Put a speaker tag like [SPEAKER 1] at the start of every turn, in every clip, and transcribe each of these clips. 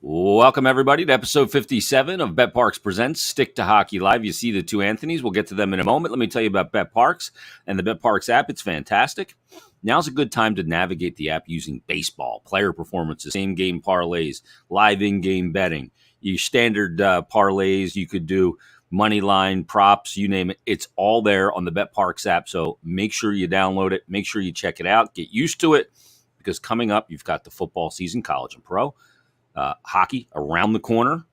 [SPEAKER 1] Welcome, everybody, to episode 57 of Bet Parks Presents Stick to Hockey Live. You see the two Anthonys. We'll get to them in a moment. Let me tell you about Bet Parks and the Bet Parks app. It's fantastic. Now's a good time to navigate the app using baseball, player performances, same-game parlays, live in-game betting, your standard parlays. You could do money line, props, you name it. It's all there on the Bet Parks app, so make sure you download it. Make sure you check it out. Get used to it, because coming up, you've got the football season, college and pro. Hockey around the corner,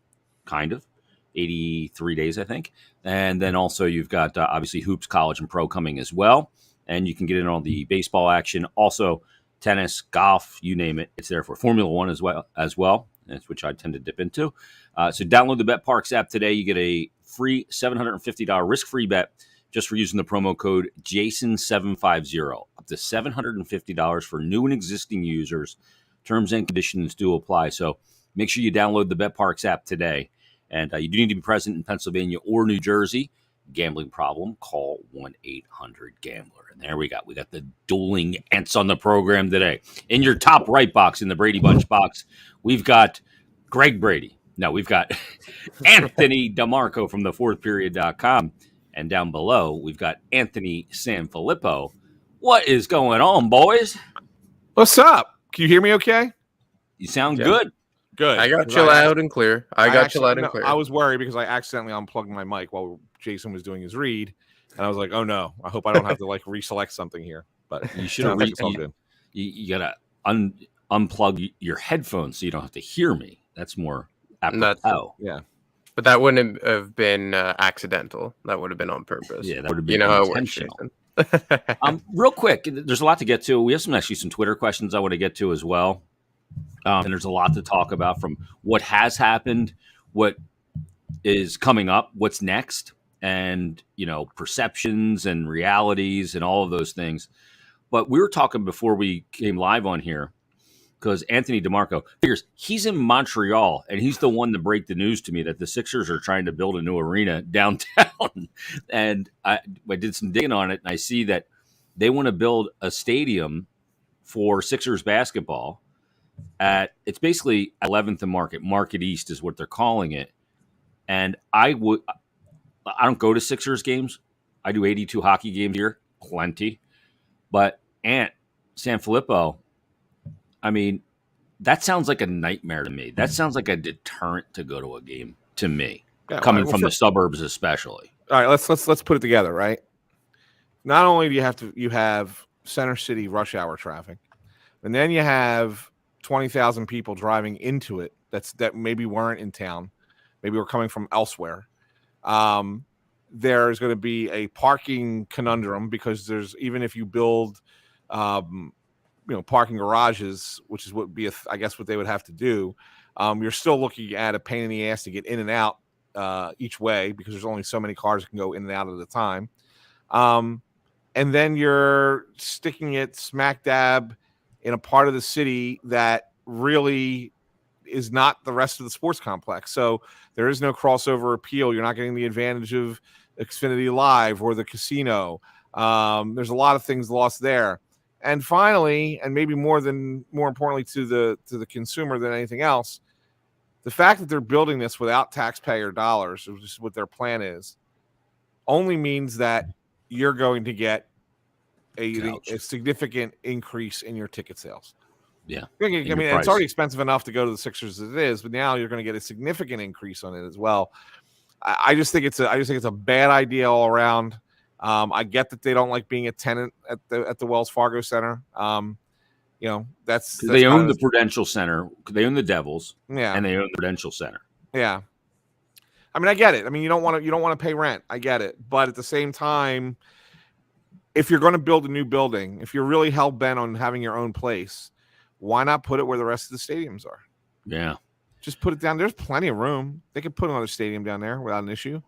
[SPEAKER 1] kind of, 83 days, I think. And then also you've got, obviously, hoops, college, and pro coming as well. And you can get in on the baseball action. Also, tennis, golf, you name it. It's there for Formula One as well, which I tend to dip into. So download the Bet Parks app today. You get a free $750 risk-free bet just for using the promo code JASON750. Up to $750 for new and existing users. Terms and conditions do apply. So make sure you download the Bet Parks app today. And you do need to be present in Pennsylvania or New Jersey. Gambling problem, call 1-800-GAMBLER. And there we got the dueling ants on the program today. In your top right box, in the Brady Bunch box, we've got Greg Brady. No, we've got Anthony DiMarco from thefourthperiod.com. And down below, we've got Anthony SanFilippo. What is going on, boys?
[SPEAKER 2] What's up? Can you hear me okay?
[SPEAKER 1] You sound good.
[SPEAKER 3] Good. I got you loud and clear. I
[SPEAKER 2] was worried because I accidentally unplugged my mic while Jason was doing his read. And I was like, oh, no. I hope I don't have to, reselect something here. But
[SPEAKER 1] you should have you got to unplug your headphones so you don't have to hear me. That's more apropos.
[SPEAKER 2] Yeah.
[SPEAKER 3] But that wouldn't have been accidental. That would have been on purpose.
[SPEAKER 1] Yeah, that would have been intentional. Real quick, there's a lot to get to. We have some Twitter questions I want to get to as well. And there's a lot to talk about, from what has happened, what is coming up, what's next, and, perceptions and realities and all of those things. But we were talking before we came live on here, because Anthony DiMarco figures he's in Montreal, and he's the one to break the news to me that the Sixers are trying to build a new arena downtown. And I did some digging on it, and I see that they want to build a stadium for Sixers basketball it's basically 11th and Market East is what they're calling it. And I don't go to Sixers games. I do 82 hockey games here, plenty. But SanFilippo, I mean, that sounds like a nightmare to me. That sounds like a deterrent to go to a game to me, coming from the suburbs especially.
[SPEAKER 2] All right, let's put it together, right? Not only do you have Center City rush hour traffic, and then you have 20,000 people driving into it that maybe weren't in town, maybe were coming from elsewhere. There's going to be a parking conundrum, because even if you build parking garages, which is what they would have to do, you're still looking at a pain in the ass to get in and out each way, because there's only so many cars that can go in and out at a time. And then you're sticking it smack dab in a part of the city that really is not the rest of the sports complex. So there is no crossover appeal. You're not getting the advantage of Xfinity Live or the casino. There's a lot of things lost there. And finally, and maybe more importantly to the consumer than anything else, the fact that they're building this without taxpayer dollars, which is what their plan is, only means that you're going to get a significant increase in your ticket sales.
[SPEAKER 1] Yeah.
[SPEAKER 2] I mean, it's already expensive enough to go to the Sixers as it is, but now you're going to get a significant increase on it as well. I just think it's a bad idea all around. I get that they don't like being a tenant at the Wells Fargo Center. That's
[SPEAKER 1] they own the Prudential Center. They own the Devils.
[SPEAKER 2] Yeah.
[SPEAKER 1] And they own the Prudential Center.
[SPEAKER 2] Yeah. I mean, I get it. I mean, you don't want to pay rent. I get it. But at the same time, if you're going to build a new building, if you're really hell bent on having your own place, why not put it where the rest of the stadiums are?
[SPEAKER 1] Yeah.
[SPEAKER 2] Just put it down. There's plenty of room. They could put another stadium down there without an issue.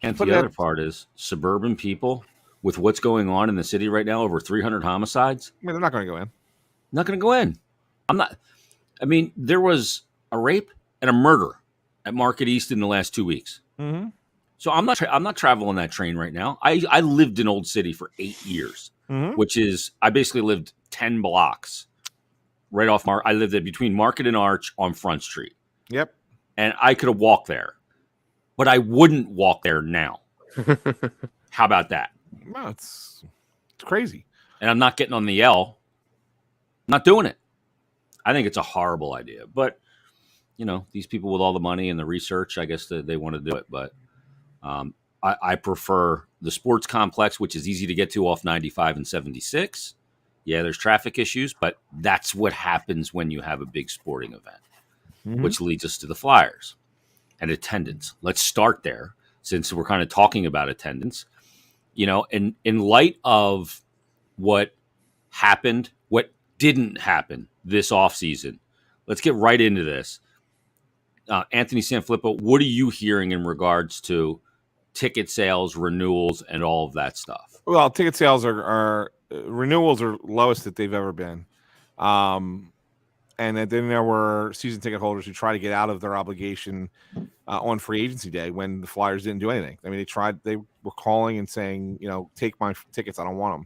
[SPEAKER 1] And the other part is suburban people, with what's going on in the city right now, over 300 homicides.
[SPEAKER 2] I mean, they're not going to go in.
[SPEAKER 1] Not going to go in. There was a rape and a murder at Market East in the last 2 weeks.
[SPEAKER 2] Mm-hmm.
[SPEAKER 1] So I'm not traveling that train right now. I lived in Old City for 8 years, which is, I basically lived 10 blocks right off I lived between Market and Arch on Front Street.
[SPEAKER 2] Yep.
[SPEAKER 1] And I could have walked there, but I wouldn't walk there now. How about that?
[SPEAKER 2] No, it's crazy.
[SPEAKER 1] And I'm not getting on the L. I'm not doing it. I think it's a horrible idea. But, these people with all the money and the research, I guess they want to do it. But I prefer the sports complex, which is easy to get to off 95 and 76. Yeah, there's traffic issues, but that's what happens when you have a big sporting event, which leads us to the Flyers and attendance. Let's start there since we're kind of talking about attendance. In light of what happened, what didn't happen this offseason, let's get right into this. Anthony SanFilippo, what are you hearing in regards to ticket sales, renewals, and all of that stuff?
[SPEAKER 2] Well, ticket sales are renewals are lowest that they've ever been. And then there were season ticket holders who tried to get out of their obligation on free agency day when the Flyers didn't do anything. I mean, they were calling and saying, take my tickets. I don't want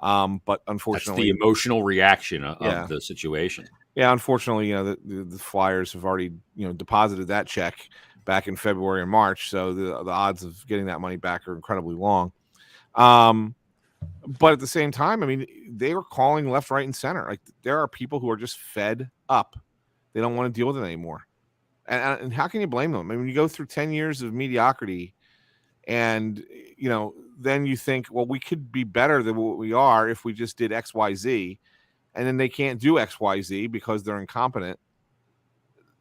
[SPEAKER 2] them. But unfortunately,
[SPEAKER 1] that's the emotional reaction of the situation.
[SPEAKER 2] Yeah, unfortunately, the Flyers have already, deposited that check back in February and March. So the odds of getting that money back are incredibly long. But at the same time, I mean, they were calling left, right, and center. Like, there are people who are just fed up. They don't want to deal with it anymore. And how can you blame them? I mean, you go through 10 years of mediocrity and, then you think, well, we could be better than what we are if we just did X, Y, Z. And then they can't do X, Y, Z because they're incompetent.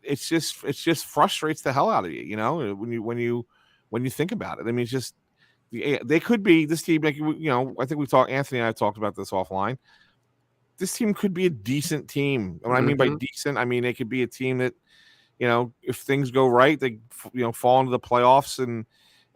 [SPEAKER 2] It just frustrates the hell out of you, when you think about it. I mean, it's just, they could be this team. Like, I think Anthony and I talked about this offline. This team could be a decent team. And what I mean by decent, I mean they could be a team that, if things go right, they fall into the playoffs and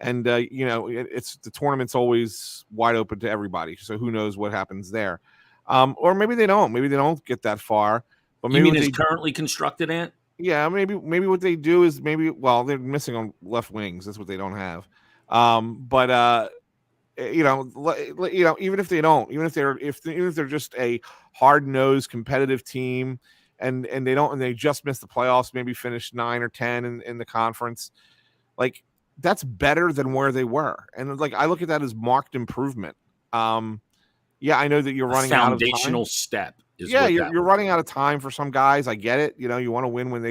[SPEAKER 2] it's the tournament's always wide open to everybody. So who knows what happens there? Or maybe they don't. Maybe they don't get that far. But maybe
[SPEAKER 1] it's currently constructed, Ant?
[SPEAKER 2] Yeah, maybe what they do is they're missing on left wings. That's what they don't have. But even if they don't, even if they're just a hard-nosed competitive team and they just missed the playoffs, maybe finish 9 or 10 in the conference, like, that's better than where they were. And like, I look at that as marked improvement. Yeah, I know that you're running out of time.
[SPEAKER 1] Foundational step.
[SPEAKER 2] You're running out of time for some guys. I get it. You want to win when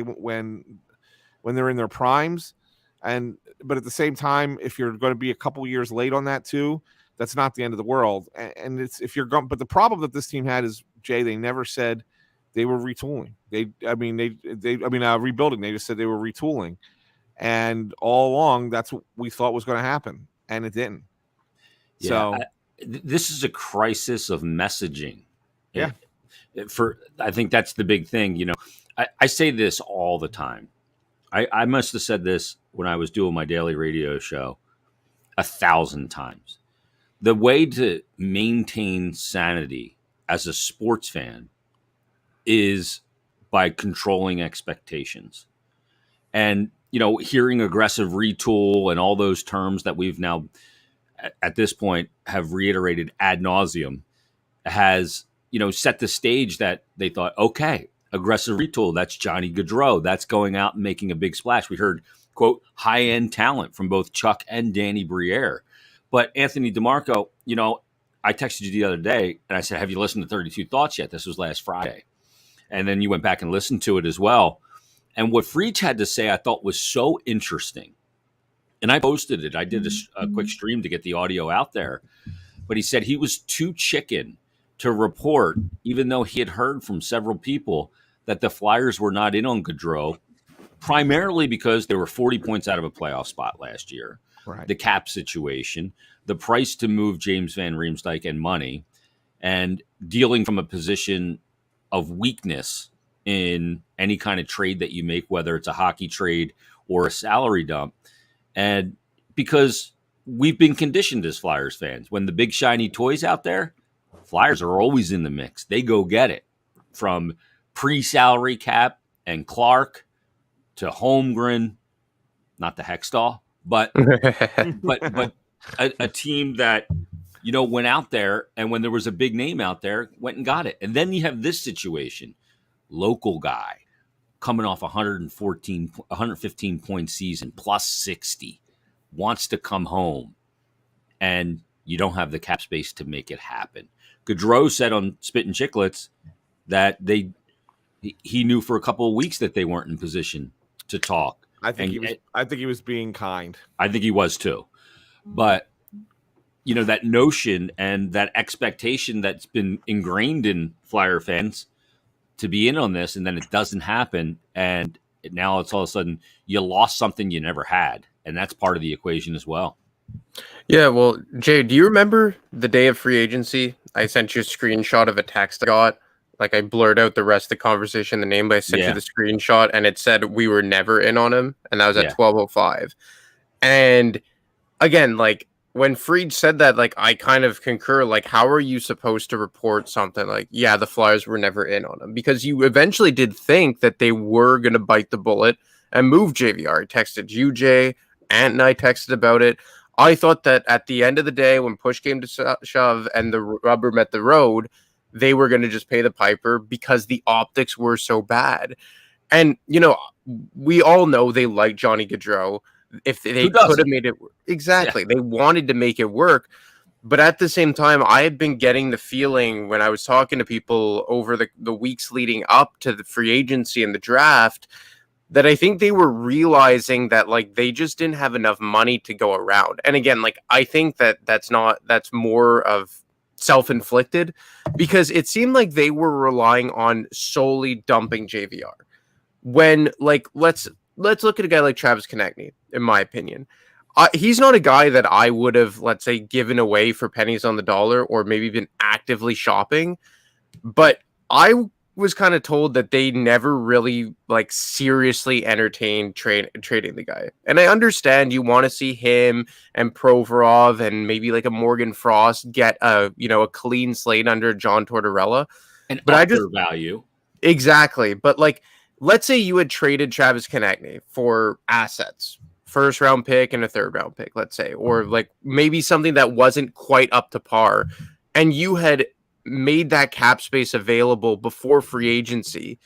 [SPEAKER 2] they're in their primes. But at the same time, if you're going to be a couple years late on that too, that's not the end of the world. And it's but the problem that this team had is, Jay, they never said they were retooling. Rebuilding. They just said they were retooling. And all along, that's what we thought was going to happen, and it didn't.
[SPEAKER 1] Yeah, this is a crisis of messaging.
[SPEAKER 2] Yeah.
[SPEAKER 1] I think that's the big thing. I say this all the time. I must have said this when I was doing my daily radio show 1,000 times. The way to maintain sanity as a sports fan is by controlling expectations. And, hearing aggressive retool and all those terms that we've now at this point have reiterated ad nauseum has, set the stage that they thought, okay, aggressive retool, that's Johnny Gaudreau. That's going out and making a big splash. We heard, quote, high-end talent from both Chuck and Danny Briere. But Anthony DiMarco, I texted you the other day and I said, have you listened to 32 Thoughts yet? This was last Friday. And then you went back and listened to it as well. And what Freach had to say I thought was so interesting. And I posted it. I did a quick stream to get the audio out there. But he said he was too chicken to report, even though he had heard from several people that the Flyers were not in on Gaudreau, primarily because they were 40 points out of a playoff spot last year.
[SPEAKER 2] Right.
[SPEAKER 1] The cap situation, the price to move James Van Riemsdyk and money, and dealing from a position of weakness in any kind of trade that you make, whether it's a hockey trade or a salary dump. And because we've been conditioned as Flyers fans, when the big shiny toy's out there, Flyers are always in the mix. They go get it. From pre-salary cap and Clark to Holmgren, not the Hextall, but a team that, went out there, and when there was a big name out there, went and got it. And then you have this situation, local guy, coming off 115 point season, plus 60, wants to come home, and you don't have the cap space to make it happen. Gaudreau said on Spit and Chicklets that he knew for a couple of weeks that they weren't in position to talk.
[SPEAKER 2] I think he was being kind.
[SPEAKER 1] I think he was too. But that notion and that expectation that's been ingrained in Flyer fans to be in on this, and then it doesn't happen, and now it's all of a sudden you lost something you never had, and that's part of the equation as well.
[SPEAKER 3] Yeah, well, Jay, do you remember the day of free agency? I sent you a screenshot of a text I got. Like, I blurred out the rest of the conversation, the name, but I sent you the screenshot, and it said we were never in on him, and that was at 12:05. And again, like, when Fried said that, like, I kind of concur. Like, how are you supposed to report something like, yeah, the Flyers were never in on him? Because you eventually did think that they were going to bite the bullet and move JVR. I texted you, Jay, Ant and I texted about it. I thought that at the end of the day, when push came to shove and the rubber met the road, they were going to just pay the piper because the optics were so bad. And, we all know they like Johnny Gaudreau. If they could have made it work. Exactly. Yeah. They wanted to make it work. But at the same time, I had been getting the feeling when I was talking to people over the weeks leading up to the free agency and the draft that I think they were realizing that, like, they just didn't have enough money to go around. And again, like, I think that's more of self-inflicted, because it seemed like they were relying on solely dumping JVR. When, like, let's look at a guy like Travis Konechny, in my opinion. He's not a guy that I would have, let's say, given away for pennies on the dollar or maybe been actively shopping. But I was kind of told that they never really, like, seriously entertained trading the guy. And I understand you want to see him and Provorov and maybe like a Morgan Frost get a clean slate under John Tortorella.
[SPEAKER 1] But I just value.
[SPEAKER 3] Exactly. But, like, let's say you had traded Travis Konechny for assets, first round pick and a third round pick, let's say, or like maybe something that wasn't quite up to par, and you had made that cap space available before free agency.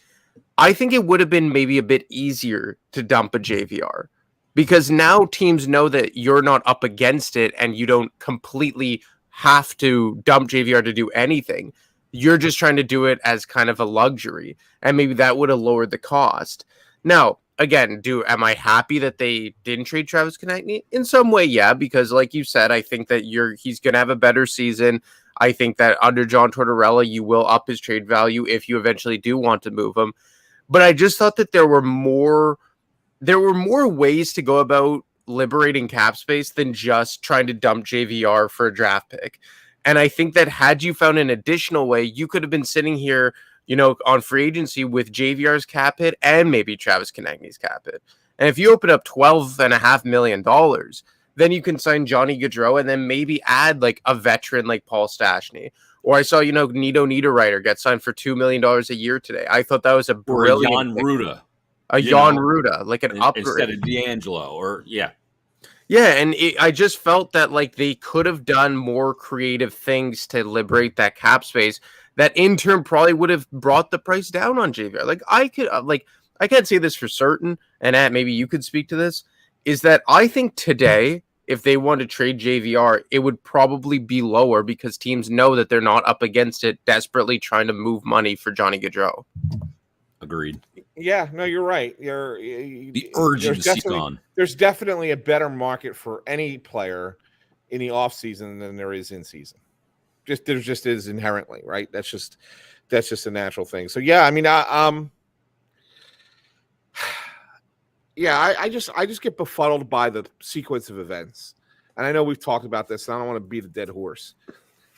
[SPEAKER 3] I think it would have been maybe a bit easier to dump a JVR, because now teams know that you're not up against it and you don't completely have to dump JVR to do anything. You're just trying to do it as kind of a luxury, and maybe that would have lowered the cost. Now, again, am I happy that they didn't trade Travis Konechny? In some way, yeah, because like you said, I think that he's going to have a better season. I think that under John Tortorella, you will up his trade value if you eventually do want to move him. But I just thought that there were more ways to go about liberating cap space than just trying to dump JVR for a draft pick. And I think that had you found an additional way, you could have been sitting here, on free agency with JVR's cap hit and maybe Travis Konechny's cap hit. And if you open up $12.5 million, then you can sign Johnny Gaudreau and then maybe add like a veteran like Paul Stastny. Or I saw, Nito Niederreiter get signed for $2 million a year today. I thought that was a brilliant.
[SPEAKER 1] Or Jan Ruda.
[SPEAKER 3] Jan Ruda, like an upgrade.
[SPEAKER 1] Instead of D'Angelo,
[SPEAKER 3] Yeah, and I just felt that, like, they could have done more creative things to liberate that cap space that in turn probably would have brought the price down on JVR. Like, I can't say this for certain, and maybe you could speak to this, is that I think today, if they want to trade JVR, it would probably be lower because teams know that they're not up against it desperately trying to move money for Johnny Gaudreau.
[SPEAKER 1] Agreed.
[SPEAKER 2] Yeah, no, you're right.
[SPEAKER 1] The urgency's gone.
[SPEAKER 2] There's definitely a better market for any player in the offseason than there is in season. There just is inherently, right? That's just a natural thing. So yeah, I mean, I just get befuddled by the sequence of events. And I know we've talked about this, and I don't want to beat a dead horse.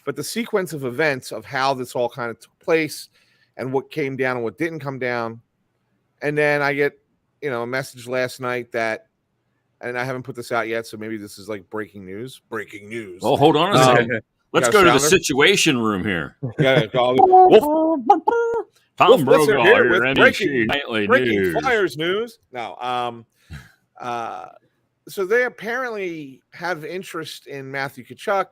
[SPEAKER 2] But the sequence of events of how this all kind of took place and what came down and what didn't come down. And then I get, a message last night that, and I haven't put this out yet, so maybe this is like breaking news. Breaking news.
[SPEAKER 1] Oh, hold on a second. Let's go to the situation room here.
[SPEAKER 2] Yeah,
[SPEAKER 1] Tom Brokaw here with breaking
[SPEAKER 2] Flyers news. No, so they apparently have interest in Matthew Tkachuk.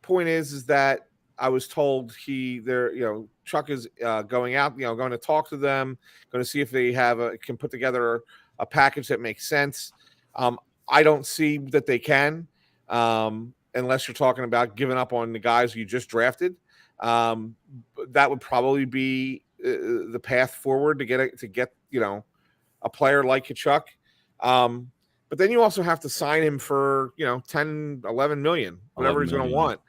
[SPEAKER 2] Point is that I was told they're Kachuk is going out, going to talk to them, going to see if they can put together a package that makes sense. I don't see that they can, unless you're talking about giving up on the guys you just drafted. That would probably be the path forward to get a player like Kachuk. But then you also have to sign him for 10, 11 million, whatever he's going to want.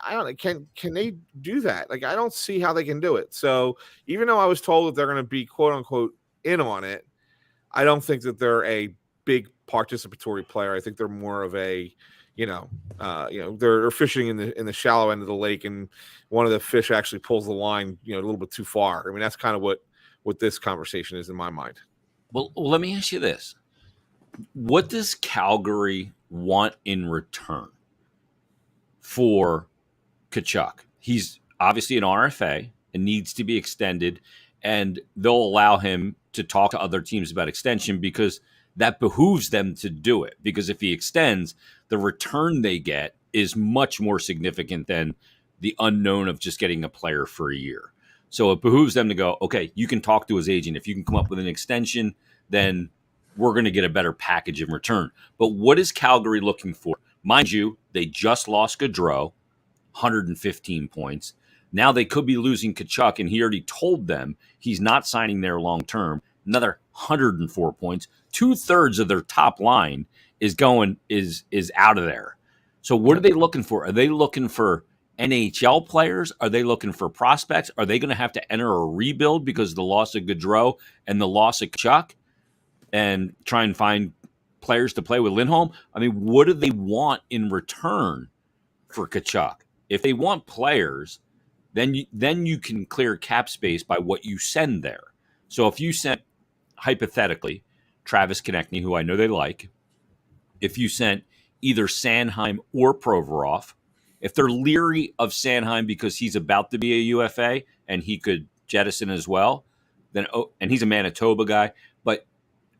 [SPEAKER 2] I don't know. Can they do that? Like, I don't see how they can do it. So even though I was told that they're going to be quote unquote in on it, I don't think that they're a big participatory player. I think they're more of a, they're fishing in the shallow end of the lake, and one of the fish actually pulls the line, a little bit too far. I mean, that's kind of what this conversation is in my mind.
[SPEAKER 1] Well, let me ask you this. What does Calgary want in return for Kachuk? He's obviously an RFA and needs to be extended, and they'll allow him to talk to other teams about extension because that behooves them to do it. Because if he extends, the return they get is much more significant than the unknown of just getting a player for a year. So it behooves them to go, okay, you can talk to his agent. If you can come up with an extension, then we're going to get a better package in return. But what is Calgary looking for? Mind you, they just lost Gaudreau, 115 points. Now they could be losing Kachuk, and he already told them he's not signing there long-term. Another 104 points. 2/3 of their top line is out of there. So what are they looking for? Are they looking for NHL players? Are they looking for prospects? Are they going to have to enter a rebuild because of the loss of Gaudreau and the loss of Kachuk, and try and find players to play with Lindholm? I mean, what do they want in return for Kachuk? If they want players, then you can clear cap space by what you send there. So if you sent, hypothetically, Travis Konechny, who I know they like, if you sent either Sanheim or Provorov, if they're leery of Sanheim because he's about to be a UFA and he could jettison as well, then and he's a Manitoba guy, but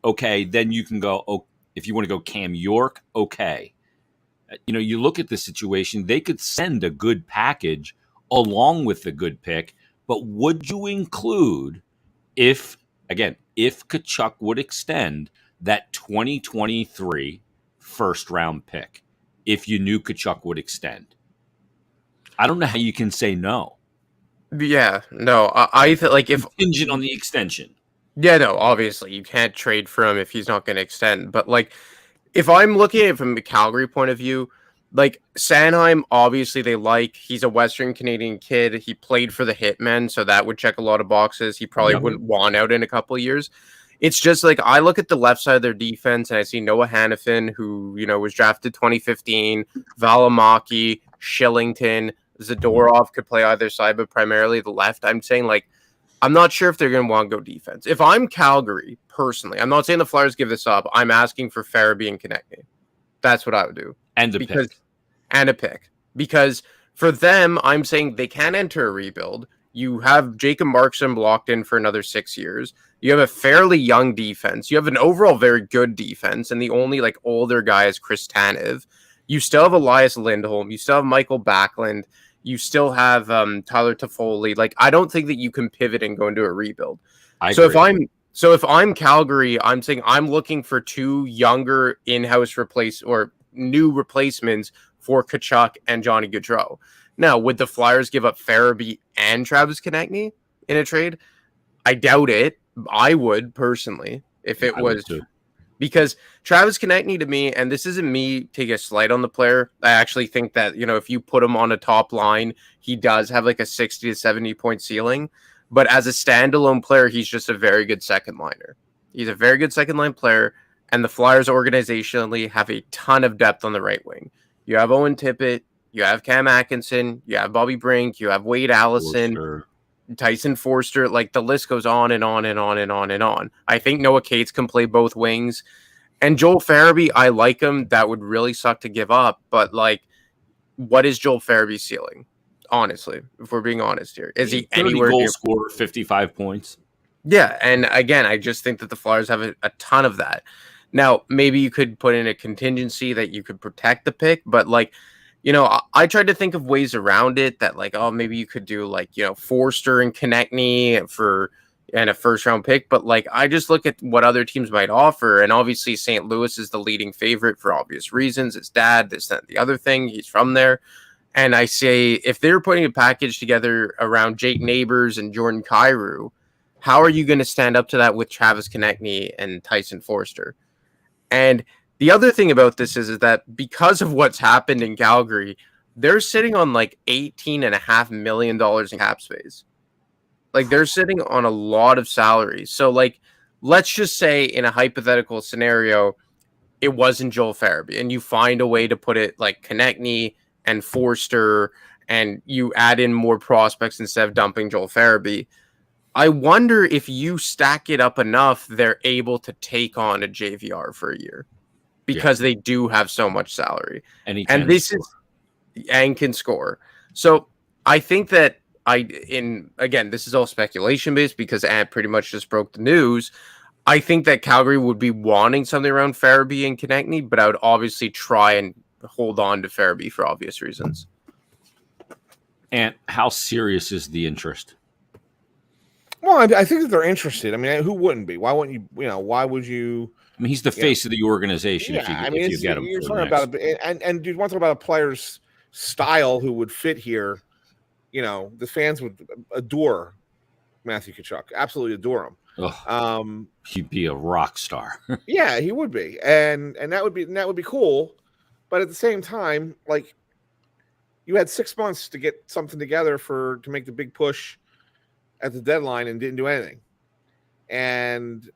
[SPEAKER 1] okay, then you can go, if you want to go Cam York, okay. You look at the situation, they could send a good package along with the good pick, but would you include, if Kachuk would extend, that 2023 first round pick, if you knew Kachuk would extend? I don't know how you can say no.
[SPEAKER 3] Yeah, no, I feel like if
[SPEAKER 1] contingent on the extension.
[SPEAKER 3] Yeah, no, obviously you can't trade for him if he's not going to extend. But like, if I'm looking at it from the Calgary point of view, like Sanheim, obviously he's a Western Canadian kid. He played for the Hitmen, so that would check a lot of boxes. He probably wouldn't want out in a couple of years. It's just like, I look at the left side of their defense and I see Noah Hannafin, who, was drafted 2015, Valimaki, Shillington, Zadorov could play either side, but primarily the left. I'm saying, like, I'm not sure if they're going to want to go defense. If I'm Calgary, personally, I'm not saying the Flyers give this up. I'm asking for Farabee and Konechny. That's what I would do.
[SPEAKER 1] And a pick.
[SPEAKER 3] Because for them, I'm saying they can enter a rebuild. You have Jacob Markstrom locked in for another 6 years. You have a fairly young defense. You have an overall very good defense, and the only older guy is Chris Tanev. You still have Elias Lindholm. You still have Michael Backlund. You still have Tyler Toffoli. Like, I don't think that you can pivot and go into a rebuild. So if I'm Calgary, I'm saying I'm looking for two younger in-house new replacements for Kachuk and Johnny Gaudreau. Now, would the Flyers give up Farabee and Travis Konechny in a trade? I doubt it. I would, personally, if it was. Because Travis Konechny, to me, and this isn't me taking a slight on the player, I actually think that, if you put him on a top line, he does have a 60 to 70 point ceiling. But as a standalone player, he's just a very good second liner. He's a very good second line player, and the Flyers organizationally have a ton of depth on the right wing. You have Owen Tippett, you have Cam Atkinson, you have Bobby Brink, you have Wade Allison, Tyson Forster. Like, the list goes on and on and on and on and on. I think Noah Cates can play both wings. And Joel Farabee, I like him. That would really suck to give up. But, what is Joel Farabee's ceiling? Honestly, if we're being honest here. Is he anywhere
[SPEAKER 1] goal scorer, 55 points?
[SPEAKER 3] Yeah, and again, I just think that the Flyers have a ton of that. Now, maybe you could put in a contingency that you could protect the pick, but I tried to think of ways around it that like, oh, maybe you could do like, Forster and Konechny and a first round pick. But like, I just look at what other teams might offer. And obviously St. Louis is the leading favorite for obvious reasons. His dad, this, that, the other thing, he's from there. And I say, if they're putting a package together around Jake Neighbors and Jordan Kyrou, how are you going to stand up to that with Travis Konechny and Tyson Forster? And the other thing about this is that because of what's happened in Calgary, they're sitting on like $18.5 million in cap space. Like they're sitting on a lot of salaries. So like, let's just say in a hypothetical scenario, it wasn't Joel Farabee and you find a way to put it like Konechny and Forster and you add in more prospects instead of dumping Joel Farabee. I wonder if you stack it up enough, they're able to take on a JVR for a year because they do have so much salary. And this can score. So I think that again, this is all speculation based because Ant pretty much just broke the news. I think that Calgary would be wanting something around Farabee and Konechny, but I would obviously try and hold on to Farabee for obvious reasons.
[SPEAKER 1] And how serious is the interest?
[SPEAKER 2] Well, I think that they're interested. I mean, who wouldn't be? Why wouldn't you? Why would you?
[SPEAKER 1] I mean, he's the face of the organization.
[SPEAKER 2] Yeah,
[SPEAKER 1] if you get him.
[SPEAKER 2] You're talking about and dude, one thing about a player's style who would fit here. The fans would adore Matthew Tkachuk. Absolutely adore him.
[SPEAKER 1] He'd be a rock star.
[SPEAKER 2] Yeah, he would be, and that would be cool. But at the same time, like you had 6 months to get something together to make the big push at the deadline and didn't do anything. And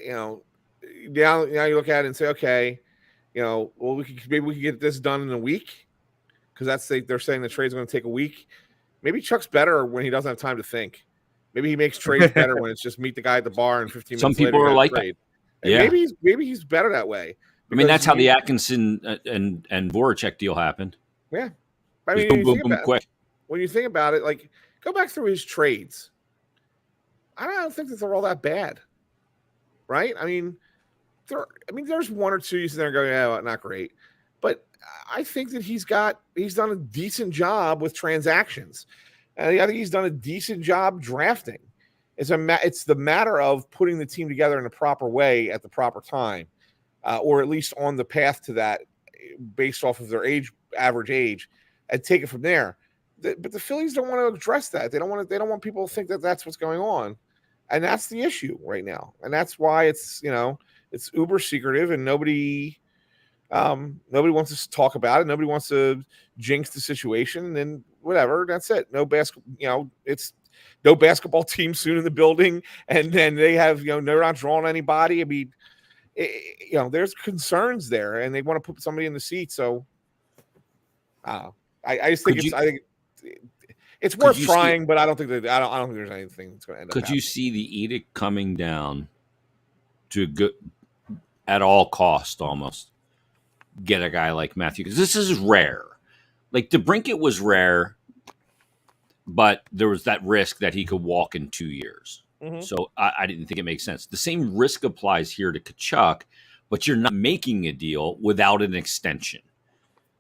[SPEAKER 2] now you look at it and say, okay, well, maybe we could get this done in a week because they're saying the trade's going to take a week. Maybe Chuck's better when he doesn't have time to think. Maybe he makes trades better when it's just meet the guy at the bar and 15 minutes.
[SPEAKER 1] Some people are like that.
[SPEAKER 2] Yeah. Maybe he's better that way.
[SPEAKER 1] I mean, that's how the Atkinson and Voracek deal happened.
[SPEAKER 2] Yeah. I mean, boom, quick. When you think about it, like go back through his trades. I don't think that they're all that bad, right? I mean, there's one or two you sit there and go, yeah, not great, but I think that he's done a decent job with transactions, and I think he's done a decent job drafting. It's the matter of putting the team together in a proper way at the proper time, or at least on the path to that, based off of their average age, and take it from there. But the Phillies don't want to address that. They don't want people to think that that's what's going on. And that's the issue right now. And that's why it's uber secretive and nobody wants to talk about it. Nobody wants to jinx the situation and whatever. That's it. It's no basketball team soon in the building. And then they have, they're not drawing anybody. I mean, there's concerns there and they want to put somebody in the seat. So I just think I think it's worth trying, but I don't think there's anything that's going to end up.
[SPEAKER 1] Could you see the edict coming down to go at all cost almost get a guy like Matthew? Because this is rare. Like DeBrincat was rare, but there was that risk that he could walk in 2 years. Mm-hmm. So I didn't think it makes sense. The same risk applies here to Tkachuk, but you're not making a deal without an extension.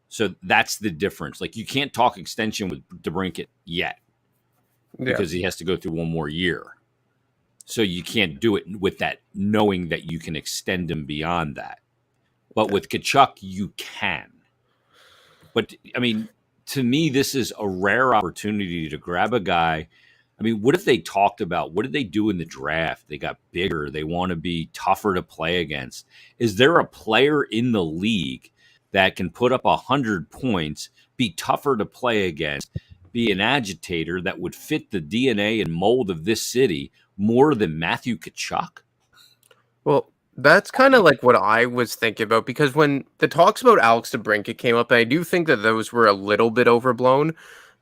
[SPEAKER 1] So that's the difference. Like you can't talk extension with DeBrincat yet because he has to go through one more year. So you can't do it with that, knowing that you can extend him beyond that. But with Tkachuk, you can. But I mean, to me, this is a rare opportunity to grab a guy. I mean, what if they talked about, what did they do in the draft? They got bigger. They want to be tougher to play against. Is there a player in the league that can put up 100 points, be tougher to play against, be an agitator that would fit the DNA and mold of this city more than Matthew Tkachuk?
[SPEAKER 3] Well, that's kind of like what I was thinking about, because when the talks about Alex DeBrincat came up, I do think that those were a little bit overblown,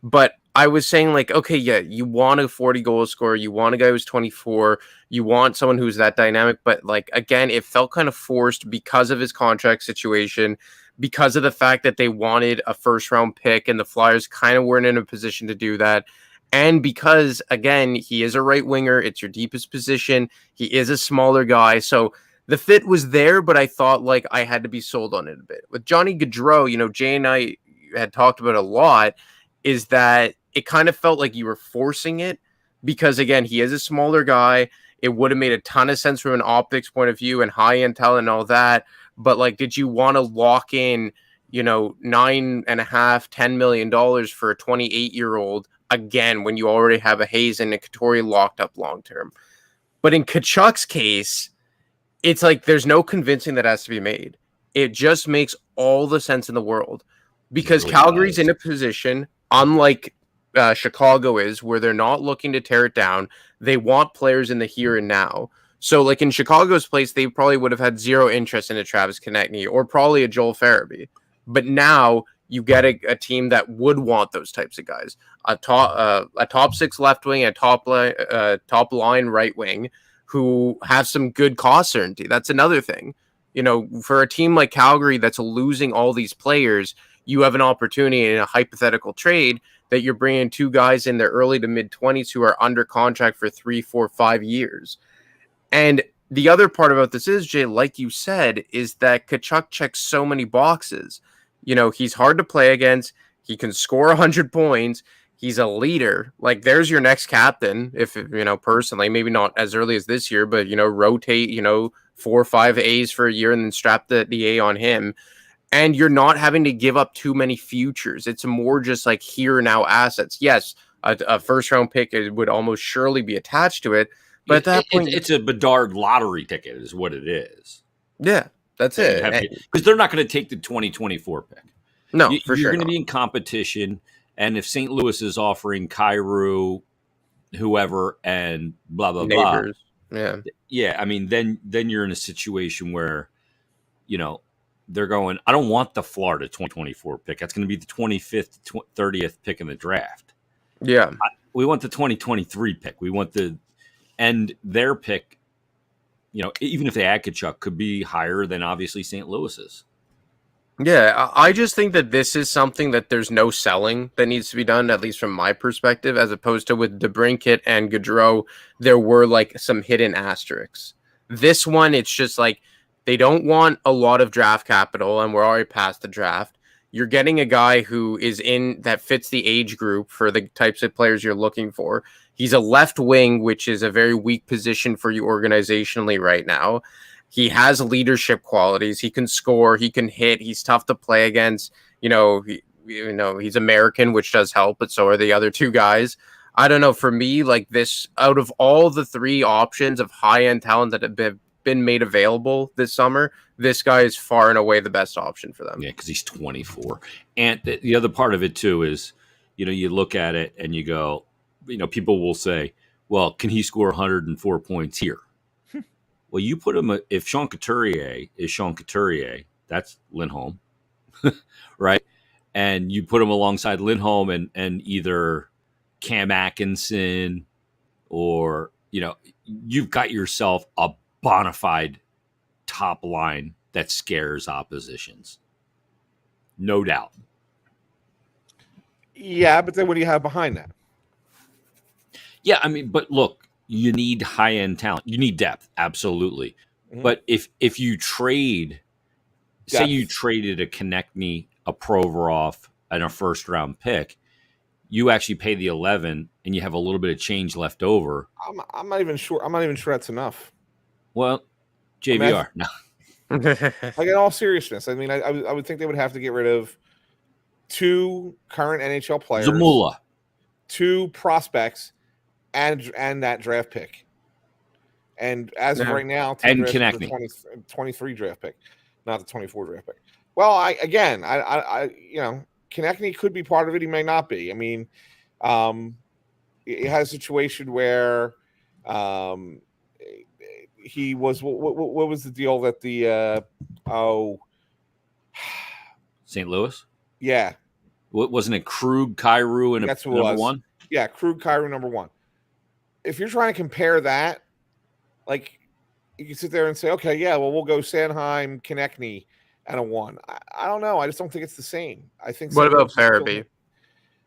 [SPEAKER 3] but I was saying like, okay, yeah, you want a 40-goal scorer, you want a guy who's 24, you want someone who's that dynamic, but like, again, it felt kind of forced because of his contract situation, because of the fact that they wanted a first-round pick and the Flyers kind of weren't in a position to do that. And because, again, he is a right winger, it's your deepest position, he is a smaller guy, so the fit was there, but I thought like I had to be sold on it a bit. With Johnny Gaudreau, Jay and I had talked about a lot, is that it kind of felt like you were forcing it because, again, he is a smaller guy. It would have made a ton of sense from an optics point of view and high-end talent and all that. But, like, did you want to lock in, $9.5, $10 million for a 28-year-old again when you already have a Hayes and a Couture locked up long-term? But in Tkachuk's case, it's like there's no convincing that has to be made. It just makes all the sense in the world because really Calgary's in a position, unlike Chicago is, where they're not looking to tear it down. They want players in the here and now. So, like in Chicago's place, they probably would have had zero interest in a Travis Konechny or probably a Joel Farabee. But now you get a team that would want those types of guys: a top six left wing, a top line right wing, who have some good cost certainty. That's another thing. For a team like Calgary that's losing all these players, you have an opportunity in a hypothetical trade that you're bringing two guys in their early to mid-20s who are under contract for 3, 4, 5 years. And the other part about this is, Jay, like you said, is that Tkachuk checks so many boxes. He's hard to play against. He can score 100 points. He's a leader. Like, there's your next captain, if, personally, maybe not as early as this year, but, rotate, 4 or 5 A's for a year and then strap the A on him. And you're not having to give up too many futures. It's more just like here now assets. Yes, a first-round pick would almost surely be attached to it. But at that point,
[SPEAKER 1] it's a Bedard lottery ticket is what it is.
[SPEAKER 3] Yeah, that's it.
[SPEAKER 1] Because they're not going to take the 2024 pick.
[SPEAKER 3] No,
[SPEAKER 1] you're going to be in competition. And if St. Louis is offering Kyrou, whoever, and blah, blah,
[SPEAKER 3] Neighbors.
[SPEAKER 1] blah. Yeah. I mean, then you're in a situation where, they're going, I don't want the Florida 2024 pick. That's going to be the 25th, 30th pick in the draft.
[SPEAKER 3] Yeah.
[SPEAKER 1] We want the 2023 pick. We want and their pick, even if they add Tkachuk, could be higher than obviously St. Louis's.
[SPEAKER 3] Yeah, I just think that this is something that there's no selling that needs to be done, at least from my perspective, as opposed to with DeBrincat and Gaudreau, there were like some hidden asterisks. This one, it's just like they don't want a lot of draft capital, and we're already past the draft. You're getting a guy who is that fits the age group for the types of players you're looking for. He's a left wing, which is a very weak position for you organizationally right now. He has leadership qualities. He can score. He can hit. He's tough to play against. He's American, which does help, but so are the other two guys. I don't know. For me, like this, out of all the three options of high-end talent that have been made available this summer, this guy is far and away the best option for them.
[SPEAKER 1] Yeah, because he's 24. And the other part of it, too, is, you look at it and you go, people will say, well, can he score 104 points here? Well, you put him, if Sean Couturier is Sean Couturier, that's Lindholm, right? And you put him alongside Lindholm and either Cam Atkinson or, you've got yourself a bona fide top line that scares oppositions. No doubt.
[SPEAKER 2] Yeah, but then what do you have behind that?
[SPEAKER 1] Yeah, I mean, but look, you need high-end talent. You need depth, absolutely. Mm-hmm. But if you trade, say you traded a Konechny, a Provorov, and a first-round pick, you actually pay the 11, and you have a little bit of change left over.
[SPEAKER 2] I'm not even sure. I'm not even sure that's enough.
[SPEAKER 1] Well, JVR, no.
[SPEAKER 2] Like, in all seriousness, I mean, I would think they would have to get rid of 2 current NHL players,
[SPEAKER 1] Zamula,
[SPEAKER 2] 2 prospects, and that draft pick. And as of right now,
[SPEAKER 1] and Konechny,
[SPEAKER 2] 23 draft pick, not the 24 draft pick. Well, I Konechny could be part of it. He may not be. I mean, it has a situation where he was. What was the deal that the
[SPEAKER 1] St. Louis?
[SPEAKER 2] Yeah.
[SPEAKER 1] Wasn't it Krug, Kyrou, and
[SPEAKER 2] that's
[SPEAKER 1] number 1?
[SPEAKER 2] Yeah, Krug, Kyrou, number 1. If you're trying to compare that, like, you can sit there and say, okay, yeah, well, we'll go Sanheim, Konechny, and a 1. I don't know. I just don't think it's the same. I think.
[SPEAKER 3] What about Farabee?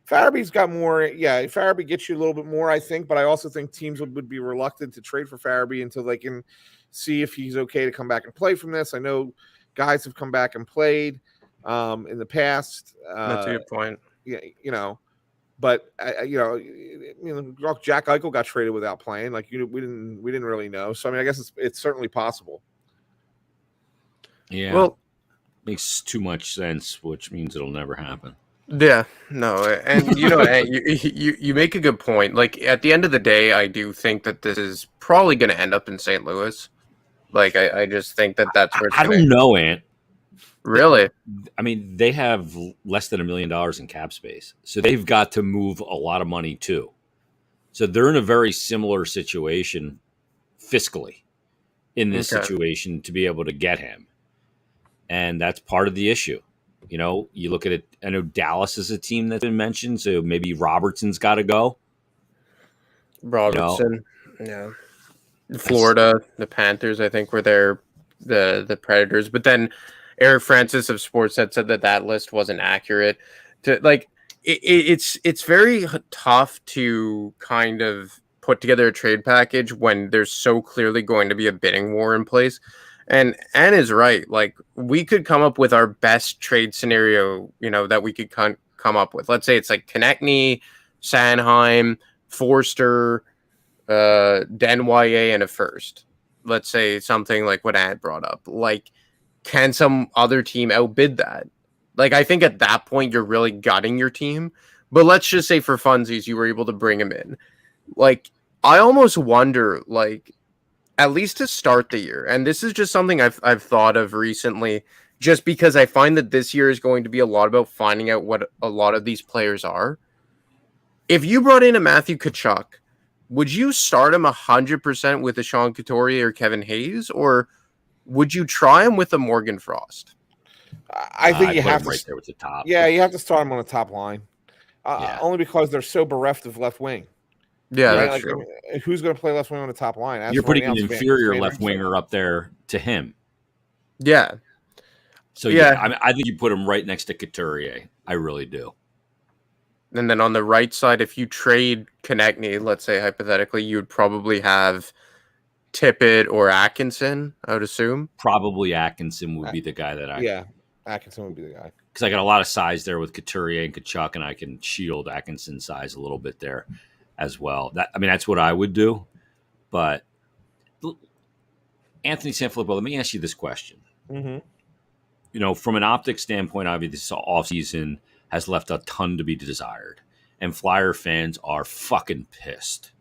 [SPEAKER 2] Farabee's got more. Yeah, Farabee gets you a little bit more, I think. But I also think teams would be reluctant to trade for Farabee until they can see if he's okay to come back and play from this. I know guys have come back and played. in the past.
[SPEAKER 3] That's a good point.
[SPEAKER 2] Yeah, but Jack Eichel got traded without playing. Like we didn't really know. So I mean, I guess it's certainly possible.
[SPEAKER 1] Yeah.
[SPEAKER 3] Well,
[SPEAKER 1] makes too much sense, which means it'll never happen.
[SPEAKER 3] Yeah, no, and you make a good point. Like at the end of the day, I do think that this is probably going to end up in St. Louis. Like I just think that that's where it's
[SPEAKER 1] I don't know, Ant.
[SPEAKER 3] Really?
[SPEAKER 1] I mean, they have less than $1 million in cap space, so they've got to move a lot of money too. So they're in a very similar situation fiscally in this situation to be able to get him, and that's part of the issue. You look at it. I know Dallas is a team that's been mentioned, so maybe Robertson's got to go.
[SPEAKER 3] Robertson, yeah. Florida, the Panthers, I think, were there, the Predators. But then Eric Francis of Sportsnet said that list wasn't accurate. It's very tough to kind of put together a trade package when there's so clearly going to be a bidding war in place. And Anne is right. Like, we could come up with our best trade scenario, that we could come up with. Let's say it's like Konechny, Sanheim, Forster, Denye, and a first. Let's say something like what Anne brought up. Like, can some other team outbid that? Like, I think at that point, you're really gutting your team. But let's just say for funsies, you were able to bring him in. Like, I almost wonder, like, at least to start the year, and this is just something I've thought of recently, just because I find that this year is going to be a lot about finding out what a lot of these players are. If you brought in a Matthew Tkachuk, would you start him 100% with a Sean Couturier or Kevin Hayes, or would you try him with a Morgan Frost?
[SPEAKER 2] I think you have to
[SPEAKER 1] right there with the top.
[SPEAKER 2] Yeah, you have to start him on the top line, only because they're so bereft of left wing.
[SPEAKER 3] Yeah, that's true.
[SPEAKER 2] I mean, who's going to play left wing on the top line?
[SPEAKER 1] You're putting an inferior left winger up there to him.
[SPEAKER 3] Yeah.
[SPEAKER 1] So I think you put him right next to Couturier. I really do.
[SPEAKER 3] And then on the right side, if you trade Konechny, let's say hypothetically, you would probably have Tippett or Atkinson, I would assume.
[SPEAKER 1] Probably Atkinson would be the guy that
[SPEAKER 2] Atkinson would be the guy.
[SPEAKER 1] Because I got a lot of size there with Couturier and Tkachuk, and I can shield Atkinson's size a little bit there as well. That's what I would do. But Anthony SanFilippo, let me ask you this question.
[SPEAKER 2] Mm-hmm.
[SPEAKER 1] From an optics standpoint, obviously this offseason has left a ton to be desired. And Flyer fans are fucking pissed,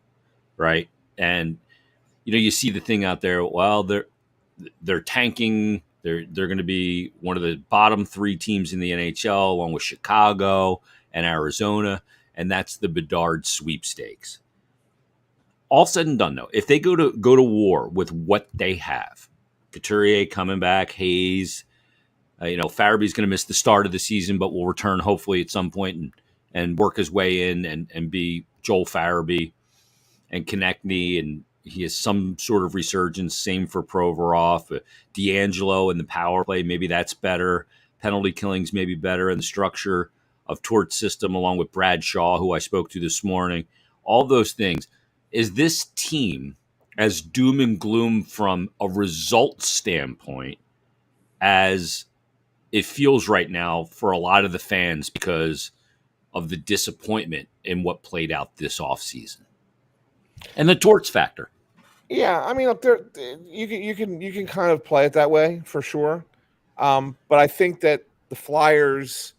[SPEAKER 1] right? And, you see the thing out there, well, they're tanking. They're going to be one of the bottom 3 teams in the NHL, along with Chicago and Arizona. And that's the Bedard sweepstakes. All said and done, though, if they go to war with what they have, Couturier coming back, Hayes, Farabee's going to miss the start of the season, but will return hopefully at some point and work his way in and be Joel Farabee, and Konechny, and he has some sort of resurgence. Same for Provorov, D'Angelo in the power play. Maybe that's better. Penalty killings maybe better, in the structure of Tort's system, along with Brad Shaw, who I spoke to this morning. All those things. Is this team as doom and gloom from a result standpoint as it feels right now for a lot of the fans because of the disappointment in what played out this offseason? And the Torts factor.
[SPEAKER 2] Yeah, I mean, look, you can kind of play it that way for sure. But I think that the Flyers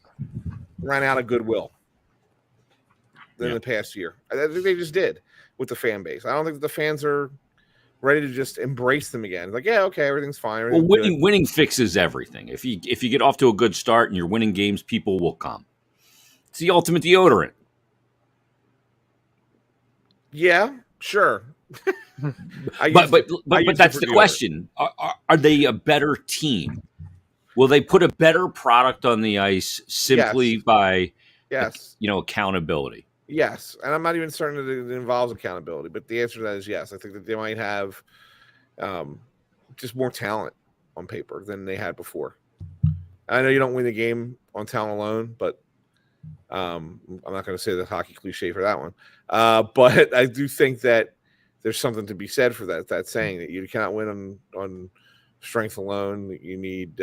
[SPEAKER 2] ran out of goodwill in the past year. I think they just did with the fan base. I don't think that the fans are ready to just embrace them again. It's like, yeah, okay, everything's fine.
[SPEAKER 1] Winning fixes everything. If you get off to a good start and you're winning games, people will come. It's the ultimate deodorant.
[SPEAKER 2] Yeah, sure.
[SPEAKER 1] But that's the question. Are they a better team? Will they put a better product on the ice simply by accountability?
[SPEAKER 2] Yes, and I'm not even certain that it involves accountability, but the answer to that is yes. I think that they might have just more talent on paper than they had before. I know you don't win the game on talent alone, but I'm not going to say the hockey cliche for that one. But I do think that there's something to be said for that saying that you cannot win on strength alone. You need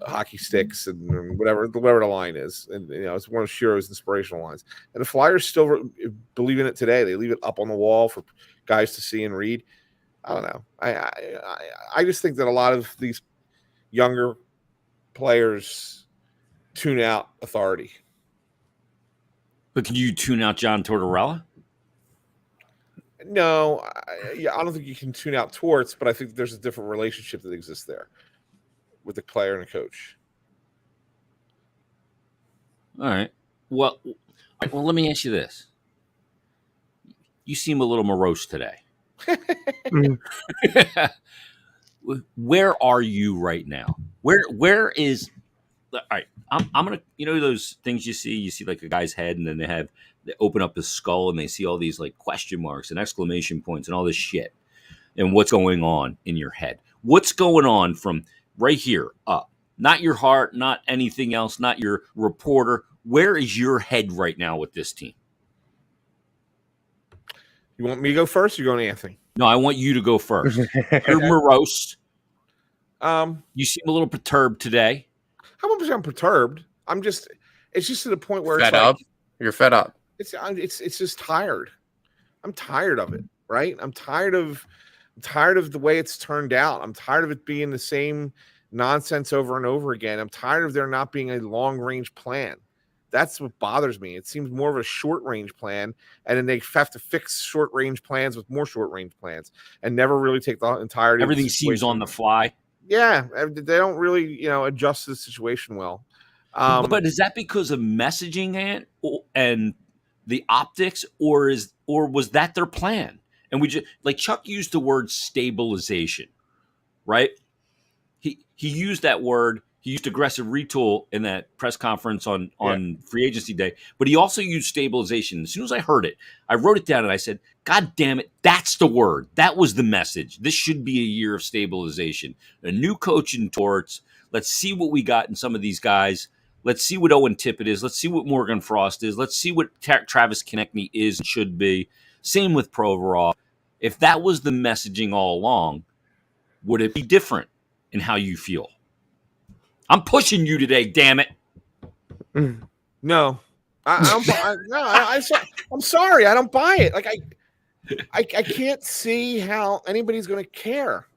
[SPEAKER 2] hockey sticks and whatever the line is, and it's one of Shiro's inspirational lines. And the Flyers still believe in it today. They leave it up on the wall for guys to see and read. I don't know. I just think that a lot of these younger players tune out authority.
[SPEAKER 1] But can you tune out John Tortorella?
[SPEAKER 2] No, I don't think you can tune out Torts, but I think there's a different relationship that exists there with the player and the coach.
[SPEAKER 1] All right. Well, let me ask you this. You seem a little morose today. Where are you right now? Where is all right? I'm gonna, those things you see like a guy's head, and then they open up his skull and they see all these like question marks and exclamation points and all this shit, and what's going on in your head? What's going on from right here up? Not your heart, not anything else, not your reporter. Where is your head right now with this team?
[SPEAKER 2] You want me to go first? Or you're going to Anthony?
[SPEAKER 1] No, I want you to go first. You're morose. You seem a little perturbed today.
[SPEAKER 2] How much I'm perturbed? It's just to the point where
[SPEAKER 3] fed up. You're fed up.
[SPEAKER 2] It's just tired. I'm tired of it, right? I'm tired of the way it's turned out. I'm tired of it being the same nonsense over and over again. I'm tired of there not being a long range plan. That's what bothers me. It seems more of a short range plan, and then they have to fix short range plans with more short range plans, and never really take the entirety.
[SPEAKER 1] Everything seems on the fly.
[SPEAKER 2] Yeah, they don't really, adjust to the situation well.
[SPEAKER 1] But is that because of messaging and the optics, or was that their plan? And we just, like, Chuck used the word stabilization, right? He used that word. He used aggressive retool in that press conference on free agency day, but he also used stabilization. As soon as I heard it, I wrote it down and I said, God damn it, that's the word. That was the message. This should be a year of stabilization. A new coach in Torts. Let's see what we got in some of these guys. Let's see what Owen Tippett is. Let's see what Morgan Frost is. Let's see what Travis Konechny is and should be. Same with Provorov. If that was the messaging all along, would it be different in how you feel? I'm pushing you today, damn it.
[SPEAKER 2] No, I'm sorry. I don't buy it. Like I can't see how anybody's going to care